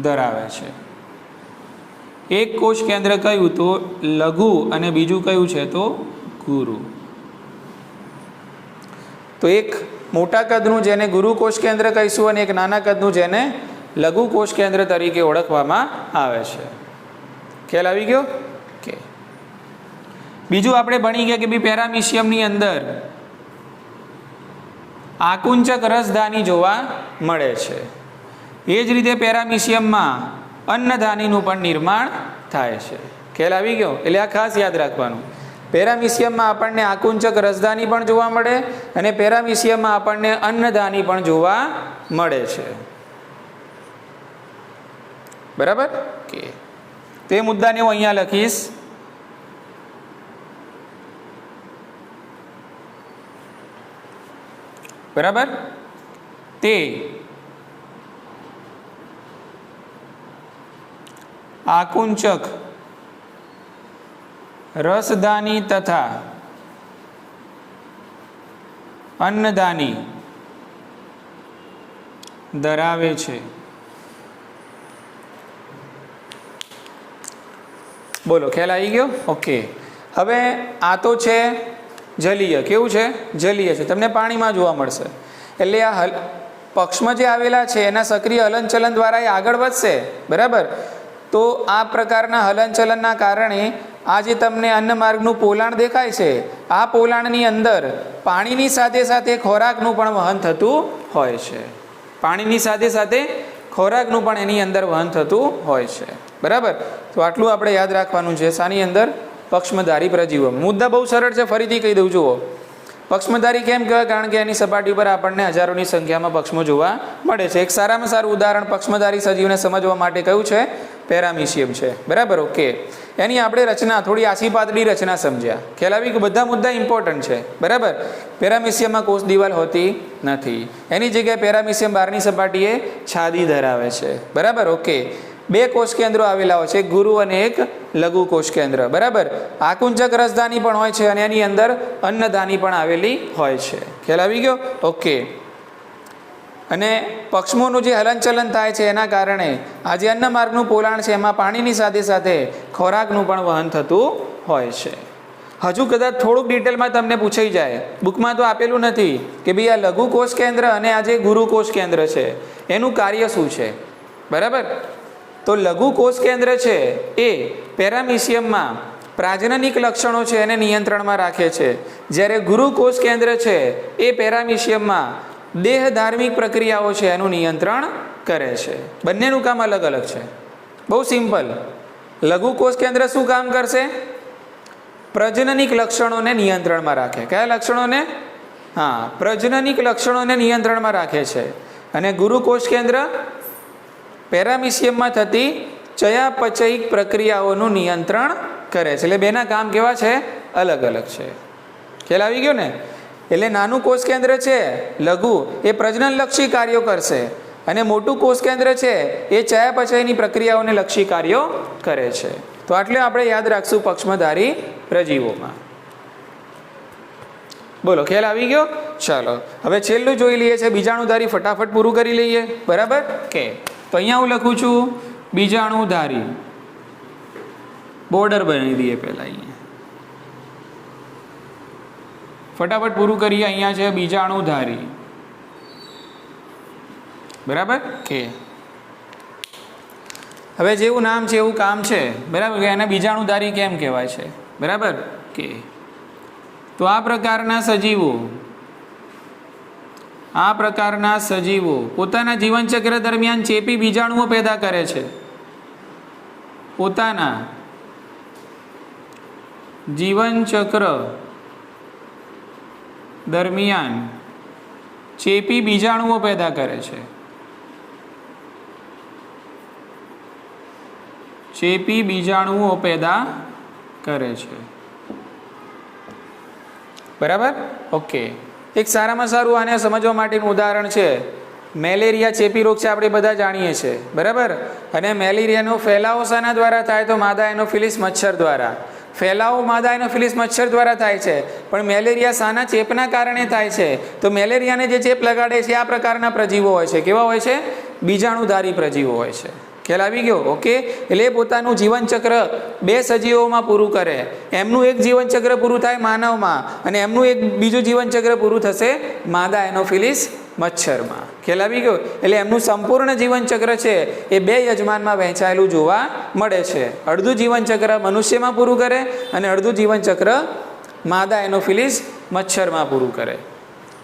ધરાવે છે. એક કોષ કેન્દ્ર કયું? તો લઘુ, અને બીજું કયું છે? તો ગુરુ. તો એક મોટા કદનું જેને ગુરુ કોષ કેન્દ્ર કહીશું, અને એક નાના કદનું જેને લઘુ કોષ કેન્દ્ર તરીકે ઓળખવામાં આવે છે. ખ્યાલ આવી ગયો? કે બીજું આપણે ભણી ગયા કે ભાઈ પેરામિશિયમની અંદર આકુંચક રસધાની જોવા મળે છે. એ જ રીતે પેરામિશિયમમાં અન્નધાનીનું પણ નિર્માણ થાય છે. ખ્યાલ આવી ગયો? એટલે આ ખાસ યાદ રાખવાનું. પેરામિશિયમમાં આપણને આકુંચક રસધાની પણ જોવા મળે, અને પેરામિશિયમમાં આપણને અન્નધાની પણ જોવા મળે છે, બરાબર કે. તે મુદ્દાને હું અહીંયા લખીશ. બરાબર. તે આકુંચક રસધાની તથા અન્નધાની ધરાવે છે. બોલો ખ્યાલ આવી ગયો? ઓકે. હવે આ તો છે જલીય. કેવું છે? જલીય છે, તમને પાણીમાં જોવા મળશે. એટલે આ પક્ષમાં જે આવેલા છે એના સક્રિય હલનચલન દ્વારા એ આગળ વધશે, બરાબર. તો આ પ્રકારના હલનચલનના કારણે આ જે તમને અન્ન માર્ગનું પોલાણ દેખાય છે, આ પોલાણની અંદર પાણીની સાથે સાથે ખોરાકનું પણ વહન થતું હોય છે. પાણીની સાથે સાથે ખોરાકનું પણ એની અંદર વહન થતું હોય છે, બરાબર. તો આટલું આપણે યાદ રાખવાનું છે. શાની અંદર? પક્ષમધારી પ્રજીવો. મુદ્દા બહુ સરળ છે, ફરીથી કહી દઉં. જુઓ, પક્ષમધારી કેમ કહેવાય? કારણ કે એની સપાટી પર આપણને હજારોની સંખ્યામાં પક્ષમો જોવા મળે છે. એક સારામાં સારું ઉદાહરણ પક્ષમધારી સજીવને સમજવા માટે કયું છે? પેરામિશિયમ છે, બરાબર ઓકે. એની આપણે રચના થોડી આછી પાતળી રચના સમજ્યા. ખ્યાલ આવી કે બધા મુદ્દા ઇમ્પોર્ટન્ટ છે, બરાબર. પેરામિશિયમમાં કોષ દિવાલ હોતી નથી, એની જગ્યાએ પેરામિશિયમ બહારની સપાટીએ છાદી ધરાવે છે, બરાબર ઓકે. બે કોષ કેન્દ્રો આવેલા હોય છે, એક ગુરુ અને એક લઘુ કોષ કેન્દ્ર, બરાબર. આકુંચક રસધાની પણ હોય છે, અને એની અંદર અન્નધાની પણ આવેલી હોય છે. ખ્યાલ આવી ગયો? ઓકે. અને પક્ષમોનું જે હલનચલન થાય છે એના કારણે આ જે અન્ન માર્ગનું પોલાણ છે એમાં પાણીની સાથે સાથે ખોરાકનું પણ વહન થતું હોય છે. હજુ કદાચ થોડુંક ડિટેલમાં તમને પૂછાઈ જાય, બુકમાં તો આપેલું નથી કે ભાઈ આ લઘુ કોષ કેન્દ્ર અને આ જે ગુરુ કોષ કેન્દ્ર છે એનું કાર્ય શું છે, બરાબર. તો લઘુ કોષ કેન્દ્ર છે એ પેરામિશિયમમાં પ્રાજનનિક લક્ષણો છે એને નિયંત્રણમાં રાખે છે, જ્યારે ગુરુ કોષ કેન્દ્ર છે એ પેરામિશિયમમાં દેહ ધાર્મિક પ્રક્રિયાઓ છે એનું નિયંત્રણ કરે છે. બંનેનું કામ અલગ અલગ છે. બહુ સિમ્પલ. લઘુ કોષ કેન્દ્ર શું કામ કરશે? પ્રજનનિક લક્ષણોને નિયંત્રણમાં રાખે. કયા લક્ષણોને? હા, પ્રજનનિક લક્ષણોને નિયંત્રણમાં રાખે છે. અને ગુરુ કોષ કેન્દ્ર પેરામિશિયમમાં થતી ચયાપચયિક પ્રક્રિયાઓનું નિયંત્રણ કરે છે. એટલે બેના કામ કેવા છે? અલગ અલગ છે. ખ્યાલ આવી ગયો ને? એટલે નાનું કોષ કેન્દ્ર છે લઘુ એ પ્રજનનલક્ષી કાર્યો કરશે, અને મોટું કોષ કેન્દ્ર છે એ ચયાપચયની પ્રક્રિયાઓને લક્ષી કાર્યો કરે છે. તો આટલે આપણે યાદ રાખશું પક્ષમધારી પ્રજીવોમાં. બોલો, ખ્યાલ આવી ગયો? ચાલો હવે છેલ્લું જોઈ લઈએ છે બીજાણુધારી. ફટાફટ પૂરું કરી લઈએ, બરાબર કે? તો અહીંયા હું લખું છું બીજાણુધારી. બોર્ડર બનાવી દઈએ પહેલાં. અહીંયા ફટાફટ પૂરું કરીએ. અહીંયા છે બીજાણુધારી, બરાબર કે? હવે જેવું નામ છે એવું કામ છે, બરાબર કે? એને બીજાણુધારી કેમ કહેવાય છે, બરાબર કે? તો આ પ્રકારના સજીવો પોતાના જીવનચક્ર દરમિયાન ચેપી બીજાણુઓ પેદા કરે છે. પોતાના જીવનચક્ર દરમિયાન ચેપી બીજાણુઓ પેદા કરે છે. ચેપી બીજાણુઓ પેદા કરે છે, બરાબર? ઓકે. એક સારામાં સારું આને સમજવા માટેનું ઉદાહરણ છે મેલેરિયા. ચેપી રોગ છે, આપણે બધા જાણીએ છીએ, બરાબર? અને મેલેરિયાનો ફેલાવો શાના દ્વારા થાય? તો માદા એનોફિલિસ મચ્છર દ્વારા. ફેલાવો માદા એનોફિલિસ મચ્છર દ્વારા થાય છે, પણ મેલેરિયા શાના ચેપના કારણે થાય છે? તો મેલેરિયાને જે ચેપ લગાડે છે આ પ્રકારના પ્રજીવો હોય છે. કેવા હોય છે? બીજાણુધારી પ્રજીવો હોય છે. ખ્યાલ આવી ગયો? ઓકે. એટલે પોતાનું જીવનચક્ર બે સજીવોમાં પૂરું કરે. એમનું એક જીવનચક્ર પૂરું થાય માનવમાં, અને એમનું એક બીજું જીવનચક્ર પૂરું થશે માદા એનોફિલિસ મચ્છરમાં. ખ્યાલ આવી ગયો? એટલે એમનું સંપૂર્ણ જીવનચક્ર છે એ બે યજમાનમાં વહેંચાયેલું જોવા મળે છે. અડધું જીવનચક્ર મનુષ્યમાં પૂરું કરે અને અડધું જીવનચક્ર માદા એનોફિલિસ મચ્છરમાં પૂરું કરે.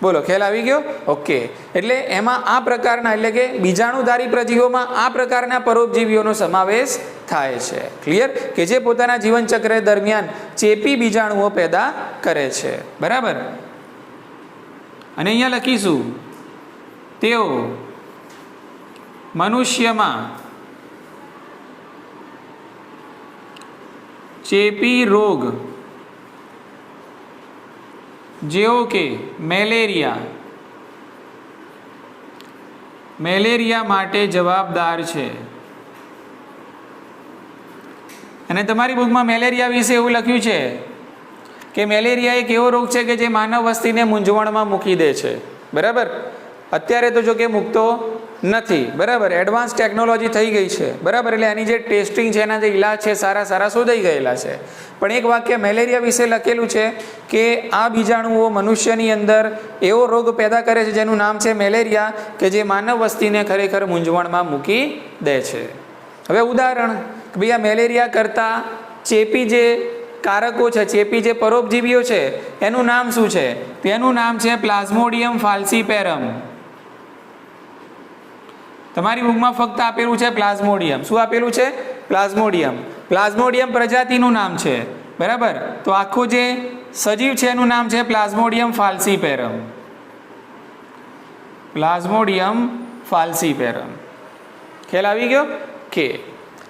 બોલો, ખ્યાલ આવી ગયો? ઓકે. એટલે એમાં આ પ્રકારના, એટલે કે બીજાણુધારી પ્રજીવોમાં આ પ્રકારના પરોપજીવીઓનો સમાવેશ થાય છે. ક્લિયર? કે જે પોતાના જીવનચક્ર દરમિયાન ચેપી બીજાણુઓ પેદા કરે છે, બરાબર? અને અહીંયા લખીશું તેઓ મનુષ્યમાં ચેપી રોગ જેવો કે મેલેરિયા માટે જવાબદાર છે. અને તમારી બુકમાં મેલેરિયા વિશે એવું લખ્યું છે કે મેલેરિયા એક એવો રોગ છે કે જે માનવ વસ્તીને મૂંઝવણમાં મૂકી દે છે, બરાબર? અત્યારે તો જો કે મૂકતો નથી, બરાબર? એડવાન્સ ટેકનોલોજી થઈ ગઈ છે, બરાબર? એટલે એની જે ટેસ્ટિંગ છે, એના જે ઇલાજ છે સારા શોધાઈ ગયેલા છે. પણ એક વાક્ય મેલેરિયા વિશે લખેલું છે કે આ બીજાણુઓ મનુષ્યની અંદર એવો રોગ પેદા કરે છે જેનું નામ છે મેલેરિયા, કે જે માનવ વસ્તીને ખરેખર મૂંઝવણમાં મૂકી દે છે. હવે ઉદાહરણ કે ભાઈ આ મેલેરિયા કરતાં ચેપી જે કારકો છે, ચેપી જે પરોપજીવીઓ છે એનું નામ શું છે? તો એનું નામ છે પ્લાઝ્મોડિયમ ફાલ્સીપેરમ. તમારી બુકમાં ફક્ત આપેલું છે પ્લાઝ્મોડિયમ. શું આપેલું છે? પ્લાઝ્મોડિયમ. પ્લાઝ્મોડિયમ પ્રજાતિનું નામ છે, બરાબર? તો આખું જે સજીવ છે એનું નામ છે પ્લાઝ્મોડિયમ ફાલ્સીપેરમ. Plasmodium falciparum. ખ્યાલ આવી ગયો? કે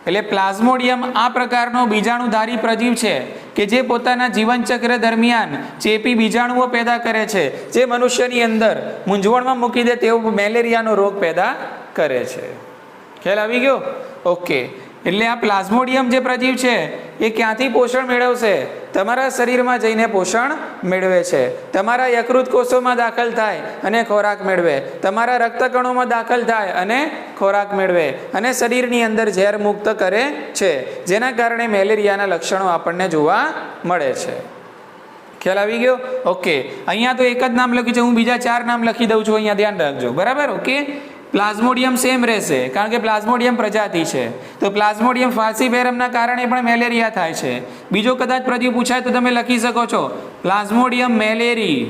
એટલે પ્લાઝ્મોડિયમ આ પ્રકારનો બીજાણુધારી પ્રજીવ છે કે જે પોતાના જીવનચક્ર દરમિયાન ચેપી બીજાણુઓ પેદા કરે છે, જે મનુષ્યની અંદર મૂંઝવણમાં મૂકી દે તેવો મેલેરિયાનો રોગ પેદા કરે છે. ખ્યાલ આવી ગયો? ઓકે. એટલે આ પ્લાઝ્મોડિયમ જે પ્રજીવ છે એ ક્યાંથી પોષણ મેળવશે? તમારા શરીરમાં જઈને પોષણ મેળવે છે. તમારા યકૃત કોષોમાં દાખલ થાય અને ખોરાક મેળવે, તમારા રક્તકણોમાં દાખલ થાય અને ખોરાક મેળવે, અને શરીરની અંદર ઝેર મુક્ત કરે છે, જેના કારણે મેલેરિયાના લક્ષણો આપણને જોવા મળે છે. ખ્યાલ આવી ગયો? ઓકે, અહીંયા તો એક જ નામ લખ્યું છે, હું બીજા 4 નામ લખી દઉં છું, અહીંયા ધ્યાન રાખજો, બરાબર? ઓકે, પ્લાઝ્મોડિયમ સેમ રહેશે કારણ કે પ્લાઝ્મોડિયમ પ્રજાતિ છે, તો પ્લાઝ્મોડિયમ ફાલ્સીપેરમના કારણે પણ મેલેરિયા થાય છે. બીજો કદાચ પ્રશ્ન પૂછાય તો તમે લખી શકો છો પ્લાઝ્મોડિયમ મેલેરી.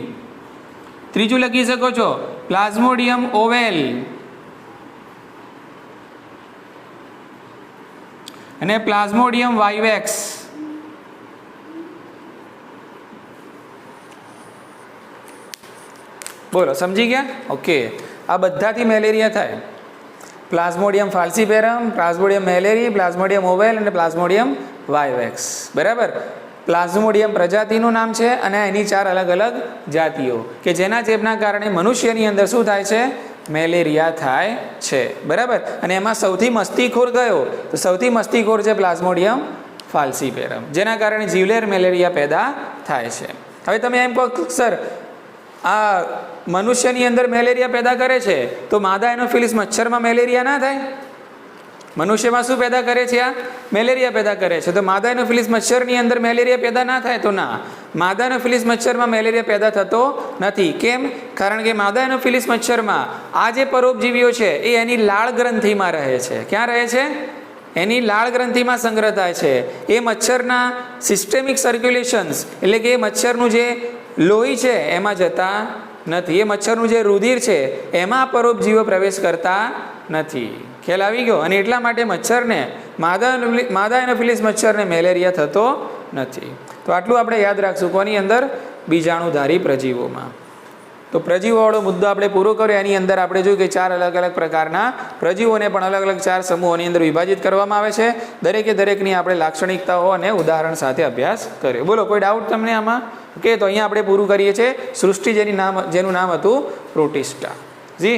ત્રીજું લખી શકો છો પ્લાઝ્મોડિયમ ઓવેલ અને પ્લાઝ્મોડિયમ વાઇવેક્સ. બોલો, સમજી ગયા? ઓકે, આ બધાથી મેલેરિયા થાય. Plasmodium falciparum, plasmodium malariae, plasmodium ovale અને પ્લાઝ્મોડિયમ વાઇવેક્સ. બરાબર? પ્લાઝ્મોડિયમ પ્રજાતિનું નામ છે અને એની 4 અલગ અલગ જાતિઓ કે જેના ચેપના કારણે મનુષ્યની અંદર શું થાય છે? મેલેરિયા થાય છે. બરાબર? અને એમાં સૌથી મસ્તીખોર કયો? તો સૌથી મસ્તીખોર છે પ્લાઝ્મોડિયમ ફાલ્સીપેરમ, જેના કારણે જીવલેર મેલેરિયા પેદા થાય છે. હવે તમે એમ કહો સર, આ મનુષ્યની અંદર મેલેરિયા પેદા કરે છે તો માદા એનોફિલિસ મચ્છરમાં મેલેરિયા ના થાય? મનુષ્યમાં શું પેદા કરે છે? આ મેલેરિયા પેદા કરે છે. તો માદા એનોફિલિસ મચ્છરની અંદર મેલેરિયા પેદા ના થાય? તો ના, માદા એનોફિલિસ મચ્છરમાં મેલેરિયા પેદા થતો નથી. કેમ? કારણ કે માદા એનોફિલિસ મચ્છરમાં આ જે પરોપજીવીઓ છે એ એની લાળ ગ્રંથિમાં રહે છે. ક્યાં રહે છે? એની લાળ ગ્રંથિમાં સંગ્રહ થાય છે. એ મચ્છરના સિસ્ટેમિક સર્ક્યુલેશન્સ એટલે કે એ મચ્છરનું જે લોહી છે એમાં જતા નથી. એ મચ્છરનું જે રુધિર છે એમાં પરોપજીવો પ્રવેશ કરતા નથી. ખ્યાલ આવી ગયો? અને એટલા માટે મચ્છરને માદા એનોફિલિસ મચ્છરને મેલેરિયા થતો નથી. તો આટલું આપણે યાદ રાખશું. કોની અંદર? બીજાણુધારી પ્રજીવોમાં. તો પ્રજીવોવાળો મુદ્દો આપણે પૂરો કર્યો. એની અંદર આપણે જોયું કે 4 અલગ અલગ પ્રકારના પ્રજીવોને પણ અલગ અલગ 4 સમૂહોની અંદર વિભાજિત કરવામાં આવે છે. દરેકે દરેકની આપણે લાક્ષણિકતાઓ અને ઉદાહરણ સાથે અભ્યાસ કર્યો. બોલો, કોઈ ડાઉટ તમને આમાં? ઓકે, તો અહીંયા આપણે પૂરું કરીએ છીએ સૃષ્ટિ, જેનું નામ હતું પ્રોટિસ્ટા. જી.